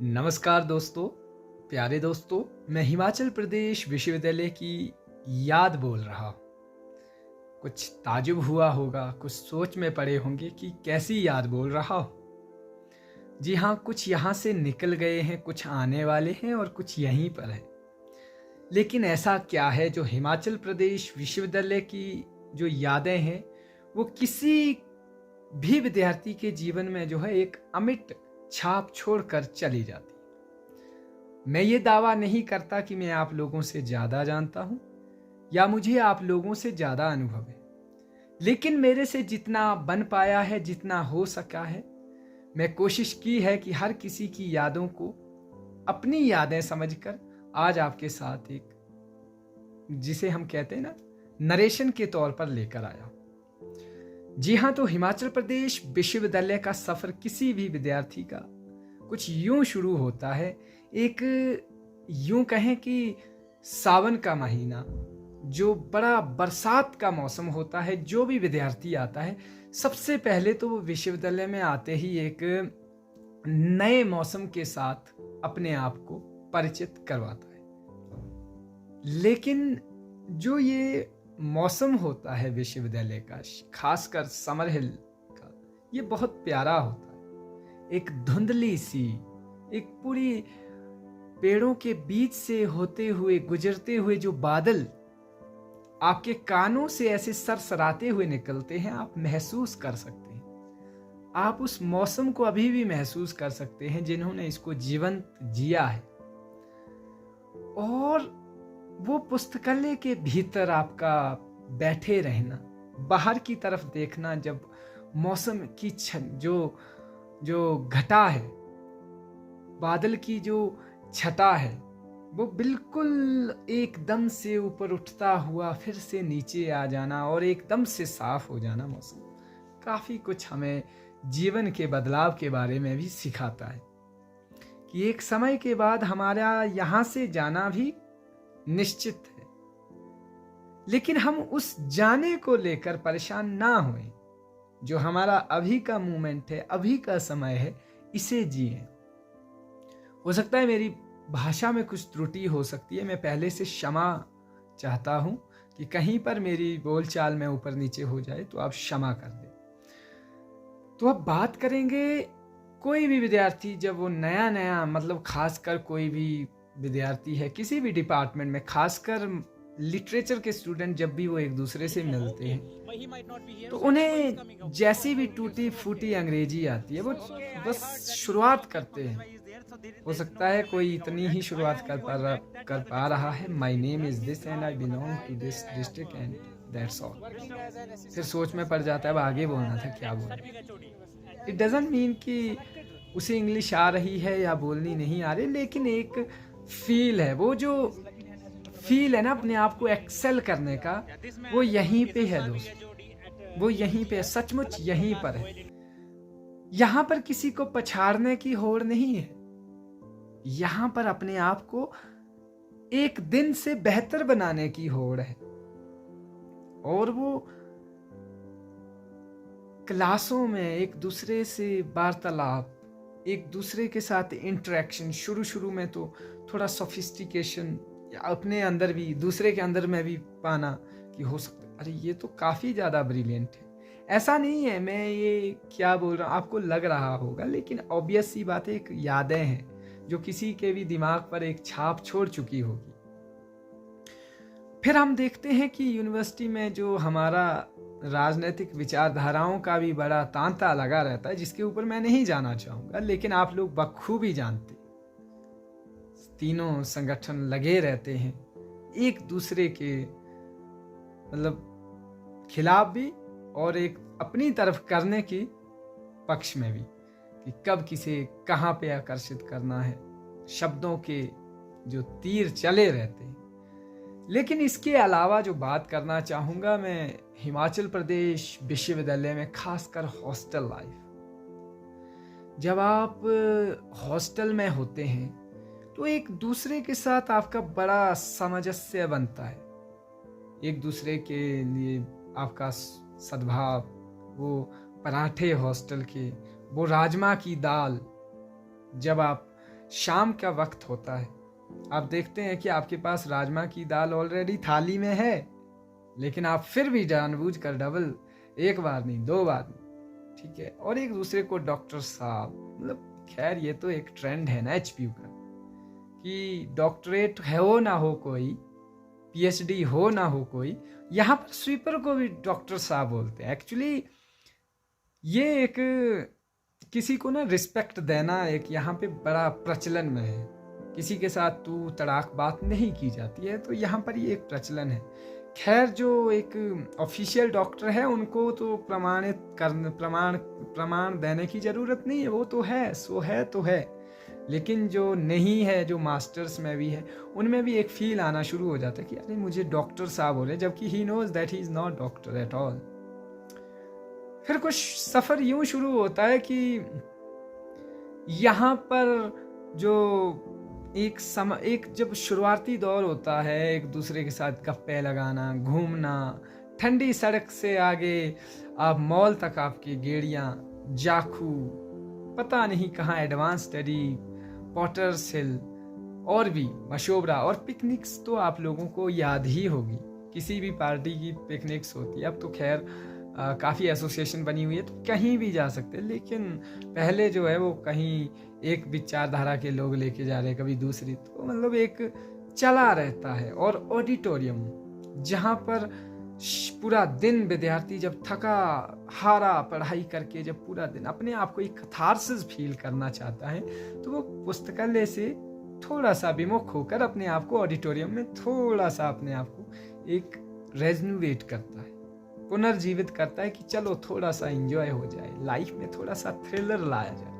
नमस्कार दोस्तों, प्यारे दोस्तों। मैं हिमाचल प्रदेश विश्वविद्यालय की याद बोल रहा हूँ। कुछ ताजुब हुआ होगा, कुछ सोच में पड़े होंगे कि कैसी याद बोल रहा हूँ। जी हाँ, कुछ यहाँ से निकल गए हैं, कुछ आने वाले हैं और कुछ यहीं पर है। लेकिन ऐसा क्या है जो हिमाचल प्रदेश विश्वविद्यालय की जो यादें हैं, वो किसी भी विद्यार्थी के जीवन में जो है एक अमिट छाप छोड़कर चली जाती। मैं ये दावा नहीं करता कि मैं आप लोगों से ज़्यादा जानता हूँ या मुझे आप लोगों से ज़्यादा अनुभव है, लेकिन मेरे से जितना बन पाया है, जितना हो सका है, मैं कोशिश की है कि हर किसी की यादों को अपनी यादें समझकर आज आपके साथ एक, जिसे हम कहते हैं ना, नरेशन के तौर पर लेकर आया। जी हाँ, तो हिमाचल प्रदेश विश्वविद्यालय का सफ़र किसी भी विद्यार्थी का कुछ यूं शुरू होता है। एक यूं कहें कि सावन का महीना, जो बड़ा बरसात का मौसम होता है, जो भी विद्यार्थी आता है सबसे पहले तो वो विश्वविद्यालय में आते ही एक नए मौसम के साथ अपने आप को परिचित करवाता है। लेकिन जो ये मौसम होता है विश्वविद्यालय का, खासकर समर हिल का, ये बहुत प्यारा होता है। एक धुंधली सी, एक पूरी पेड़ों के बीच से होते हुए गुजरते हुए जो बादल आपके कानों से ऐसे सरसराते हुए निकलते हैं, आप महसूस कर सकते हैं। आप उस मौसम को अभी भी महसूस कर सकते हैं जिन्होंने इसको जीवंत जिया है। और वो पुस्तकालय के भीतर आपका बैठे रहना, बाहर की तरफ देखना, जब मौसम की जो घटा है, बादल की जो छटा है, वो बिल्कुल एकदम से ऊपर उठता हुआ फिर से नीचे आ जाना और एकदम से साफ हो जाना मौसम, काफ़ी कुछ हमें जीवन के बदलाव के बारे में भी सिखाता है कि एक समय के बाद हमारा यहाँ से जाना भी निश्चित है। लेकिन हम उस जाने को लेकर परेशान ना होएं। जो हमारा अभी का मोमेंट है, अभी का समय है, इसे जिए। हो सकता है मेरी भाषा में कुछ त्रुटि हो सकती है, मैं पहले से क्षमा चाहता हूं कि कहीं पर मेरी बोलचाल में ऊपर नीचे हो जाए तो आप क्षमा कर दें। तो अब बात करेंगे, कोई भी विद्यार्थी जब वो नया नया, मतलब खासकर कोई भी विद्यार्थी है किसी भी डिपार्टमेंट में, खासकर लिटरेचर के स्टूडेंट, जब भी वो एक दूसरे से मिलते हैं तो उन्हें जैसी भी टूटी फूटी अंग्रेजी आती है, वो बस शुरुआत करते हैं। हो सकता है कोई इतनी ही शुरुआत कर पा रहा है, my name is this and I belong to this district and that's all. फिर सोच में पड़ जाता है अब आगे बोलना था क्या बोलना। इट डजंट मीन कि उसे इंग्लिश आ रही है या बोलनी नहीं आ रही, लेकिन एक फील है, वो जो फील है ना अपने आप को एक्सेल करने का, वो यहीं पे है दोस्त, वो यहीं पे है, सचमुच यहीं पर है। यहां पर किसी को पछाड़ने की होड़ नहीं है, यहां पर अपने आप को एक दिन से बेहतर बनाने की होड़ है। और वो क्लासों में एक दूसरे से वार्तालाप, एक दूसरे के साथ इंटरेक्शन, शुरू में तो थोड़ा सोफिस्टिकेशन अपने अंदर भी, दूसरे के अंदर में भी पाना कि हो सकता है अरे ये तो काफ़ी ज़्यादा ब्रिलियंट है। ऐसा नहीं है, मैं ये क्या बोल रहा हूँ आपको लग रहा होगा, लेकिन ऑब्वियस सी बात है, एक यादें हैं जो किसी के भी दिमाग पर एक छाप छोड़ चुकी होगी। फिर हम देखते हैं कि यूनिवर्सिटी में जो हमारा राजनीतिक विचारधाराओं का भी बड़ा तांता लगा रहता है, जिसके ऊपर मैं नहीं जाना चाहूँगा, लेकिन आप लोग बखूबी जानते, तीनों संगठन लगे रहते हैं एक दूसरे के, मतलब खिलाफ भी और एक अपनी तरफ करने की पक्ष में भी, कि कब किसे कहाँ पे आकर्षित करना है, शब्दों के जो तीर चले रहते हैं। लेकिन इसके अलावा जो बात करना चाहूँगा मैं, हिमाचल प्रदेश विश्वविद्यालय में खासकर हॉस्टल लाइफ। जब आप हॉस्टल में होते हैं तो एक दूसरे के साथ आपका बड़ा सामंजस्य बनता है, एक दूसरे के लिए आपका सद्भाव, वो पराठे हॉस्टल के, वो राजमा की दाल, जब आप शाम का वक्त होता है, आप देखते हैं कि आपके पास राजमा की दाल ऑलरेडी थाली में है, लेकिन आप फिर भी जानबूझ कर डबल, एक बार नहीं 2 बार नहीं, ठीक है, और एक दूसरे को डॉक्टर साहब, मतलब खैर ये तो एक ट्रेंड है ना एचपीयू का, कि डॉक्टरेट हो ना हो कोई, पीएचडी हो ना हो कोई, यहाँ पर स्वीपर को भी डॉक्टर साहब बोलते हैं। एक्चुअली ये एक किसी को ना रिस्पेक्ट देना एक यहाँ पे बड़ा प्रचलन में है, किसी के साथ तू तड़ाक बात नहीं की जाती है, तो यहाँ पर ये एक प्रचलन है। खैर जो एक ऑफिशियल डॉक्टर है उनको तो प्रमाणित करने प्रमाण देने की ज़रूरत नहीं है, वो तो है, सो है तो है। लेकिन जो नहीं है, जो मास्टर्स में भी है, उनमें भी एक फील आना शुरू हो जाता है कि अरे मुझे डॉक्टर साहब हो रहे, जबकि he knows that he is not doctor at all. फिर कुछ सफ़र यूं शुरू होता है कि यहाँ पर जो एक जब शुरुआती दौर होता है, एक दूसरे के साथ गप्पे लगाना, घूमना, ठंडी सड़क से आगे आप मॉल तक आपकी गेड़ियाँ, जाखू, पता नहीं कहाँ एडवांस स्टडी, पॉटर्स हिल और भी मशोबरा, और पिकनिक्स तो आप लोगों को याद ही होगी, किसी भी पार्टी की पिकनिक्स होती है। अब तो खैर काफ़ी एसोसिएशन बनी हुई है तो कहीं भी जा सकते हैं, लेकिन पहले जो है वो कहीं एक विचारधारा के लोग लेके जा रहे हैं, कभी दूसरी, तो मतलब एक चला रहता है। और ऑडिटोरियम जहाँ पर पूरा दिन विद्यार्थी जब थका हारा पढ़ाई करके जब पूरा दिन अपने आप को एक कैथार्सिस फील करना चाहता है, तो वो पुस्तकालय से थोड़ा सा विमुख होकर अपने आप को ऑडिटोरियम में थोड़ा सा अपने आप को एक रेजन्युएट करता है, पुनर्जीवित करता है कि चलो थोड़ा सा एंजॉय हो जाए, लाइफ में थोड़ा सा थ्रिलर लाया जाए।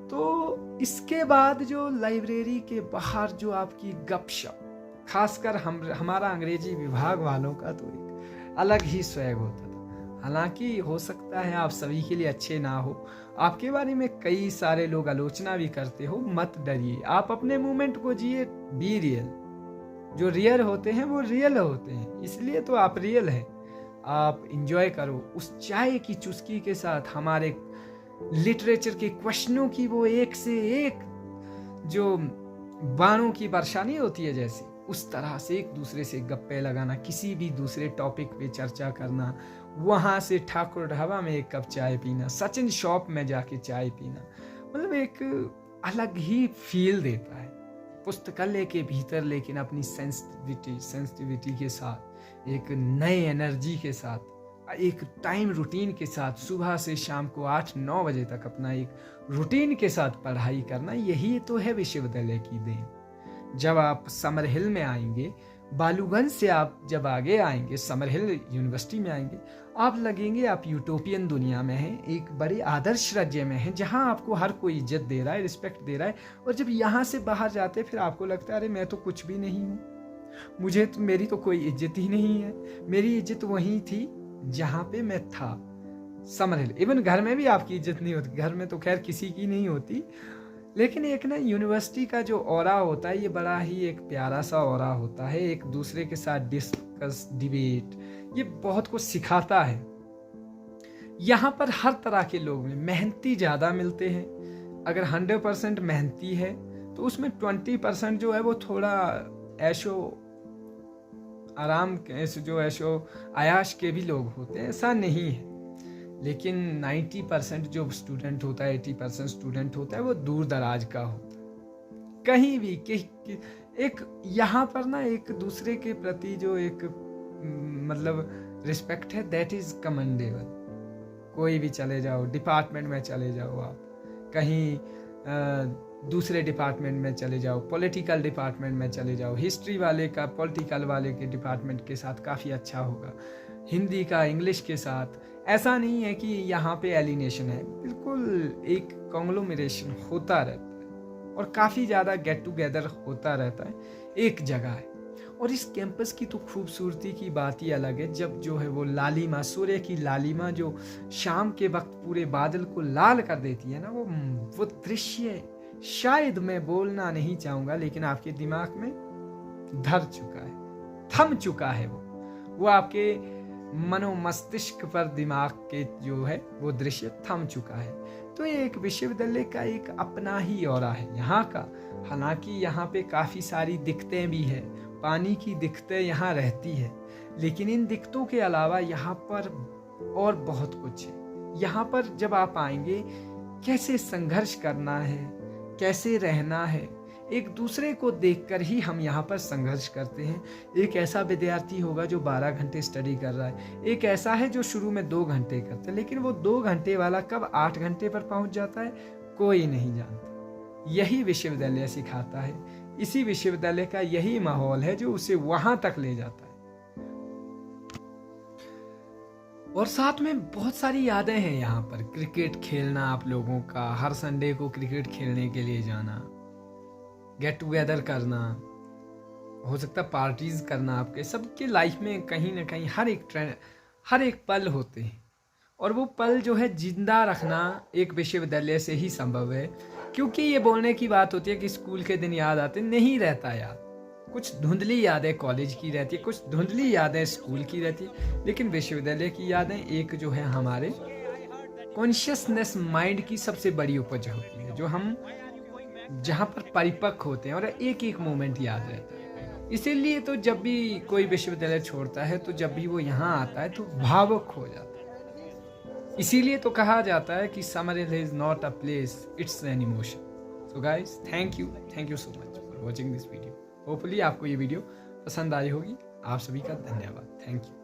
तो इसके बाद जो लाइब्रेरी के बाहर जो आपकी गपशप, खासकर हमारा अंग्रेजी विभाग वालों का तो एक अलग ही स्वैग होता था। हालांकि हो सकता है आप सभी के लिए अच्छे ना हो, आपके बारे में कई सारे लोग आलोचना भी करते हो, मत डरिए, आप अपने मोमेंट को जिए, बी रियल। जो रियल होते हैं वो रियल होते हैं, इसलिए तो आप रियल हैं। आप इंजॉय करो उस चाय की चुस्की के साथ, हमारे लिटरेचर के क्वेश्चनों की वो एक से एक जो बाणों की वर्षा नहीं होती है जैसे, उस तरह से एक दूसरे से गप्पे लगाना, किसी भी दूसरे टॉपिक पे चर्चा करना, वहाँ से ठाकुर ढाबा में एक कप चाय पीना, सचिन शॉप में जाके चाय पीना, मतलब एक अलग ही फील देता है पुस्तकालय के भीतर, लेकिन अपनी सेंसिटिविटी के साथ, एक नए एनर्जी के साथ, एक टाइम रूटीन के साथ, सुबह से शाम को 8-9 बजे तक अपना एक रूटीन के साथ पढ़ाई करना, यही तो है विश्वविद्यालय की देन। जब आप समर हिल में आएंगे, बालूगंज से आप जब आगे आएंगे, समर हिल यूनिवर्सिटी में आएंगे, आप लगेंगे आप यूटोपियन दुनिया में हैं, एक बड़े आदर्श राज्य में हैं, जहां आपको हर कोई इज्जत दे रहा है, रिस्पेक्ट दे रहा है। और जब यहाँ से बाहर जाते फिर आपको लगता है अरे मैं तो कुछ भी नहीं हूँ, मुझे तो मेरी तो कोई इज्जत ही नहीं है। मेरी इज्जत वहीं थी जहाँ पे मैं था, समर हिल। इवन घर में भी आपकी इज्जत नहीं होती, घर में तो खैर किसी की नहीं होती, लेकिन एक ना यूनिवर्सिटी का जो ऑरा होता है, ये बड़ा ही एक प्यारा सा ऑरा होता है, एक दूसरे के साथ डिस्कस, डिबेट, ये बहुत कुछ सिखाता है। यहाँ पर हर तरह के लोग मेहनती ज़्यादा मिलते हैं। अगर 100% मेहनती है तो उसमें 20% जो है वो थोड़ा ऐशो आराम के, जो ऐशो आयाश के भी लोग होते हैं, ऐसा नहीं है। लेकिन 90% जो स्टूडेंट होता है, 80% स्टूडेंट होता है, वो दूर दराज का होता है। कहीं भी एक यहाँ पर ना एक दूसरे के प्रति जो एक मतलब रिस्पेक्ट है, दैट इज कमेंडेबल। कोई भी चले जाओ, डिपार्टमेंट में चले जाओ, आप कहीं दूसरे डिपार्टमेंट में चले जाओ, पॉलिटिकल डिपार्टमेंट में चले जाओ, हिस्ट्री वाले का पॉलिटिकल वाले के डिपार्टमेंट के साथ काफ़ी अच्छा होगा, हिंदी का इंग्लिश के साथ। ऐसा नहीं है कि यहाँ पे एलिनेशन है, बिल्कुल एक कॉन्ग्लोमरेशन होता रहता है और काफ़ी ज़्यादा गेट टुगेदर होता रहता है, एक जगह है। और इस कैंपस की तो खूबसूरती की बात ही अलग है, जब जो है वो लालिमा, सूर्य की लालिमा जो शाम के वक्त पूरे बादल को लाल कर देती है ना, वो दृश्य शायद मैं बोलना नहीं चाहूँगा, लेकिन आपके दिमाग में धर चुका है, थम चुका है, वो आपके मनो मस्तिष्क पर दिमाग के जो है वो दृश्य थम चुका है। तो ये एक विश्वविद्यालय का एक अपना ही ऑरा है यहाँ का। हालांकि यहाँ पे काफ़ी सारी दिक्कतें भी है, पानी की दिक्कतें यहाँ रहती है, लेकिन इन दिक्कतों के अलावा यहाँ पर और बहुत कुछ है। यहाँ पर जब आप आएंगे, कैसे संघर्ष करना है, कैसे रहना है, एक दूसरे को देखकर ही हम यहाँ पर संघर्ष करते हैं। एक ऐसा विद्यार्थी होगा जो 12 घंटे स्टडी कर रहा है, एक ऐसा है जो शुरू में 2 घंटे करता है, लेकिन वो 2 घंटे वाला कब 8 घंटे पर पहुंच जाता है कोई नहीं जानता। यही विश्वविद्यालय सिखाता है, इसी विश्वविद्यालय का यही माहौल है जो उसे वहां तक ले जाता है। और साथ में बहुत सारी यादें हैं यहाँ पर। क्रिकेट खेलना आप लोगों का, हर संडे को क्रिकेट खेलने के लिए जाना, गेट टुगेदर करना, हो सकता है पार्टीज करना, आपके सबके लाइफ में कहीं ना कहीं हर एक पल होते हैं। और वो पल जो है जिंदा रखना एक विश्वविद्यालय से ही संभव है। क्योंकि ये बोलने की बात होती है कि स्कूल के दिन याद आते, नहीं रहता याद। कुछ धुंधली यादें कॉलेज की रहती है, कुछ धुंधली यादें स्कूल की रहती है, लेकिन विश्वविद्यालय की यादें एक जो है हमारे कॉन्शियसनेस माइंड की सबसे बड़ी उपज होती है, जो हम जहाँ पर परिपक्व होते हैं और एक एक मोमेंट याद रहता है। इसीलिए तो जब भी कोई विश्वविद्यालय छोड़ता है, तो जब भी वो यहाँ आता है तो भावुक हो जाता है। इसीलिए तो कहा जाता है कि summer is not a place, it's an emotion. So guys, thank you so much for watching this video. Hopefully आपको ये वीडियो पसंद आई होगी। आप सभी का धन्यवाद। Thank you.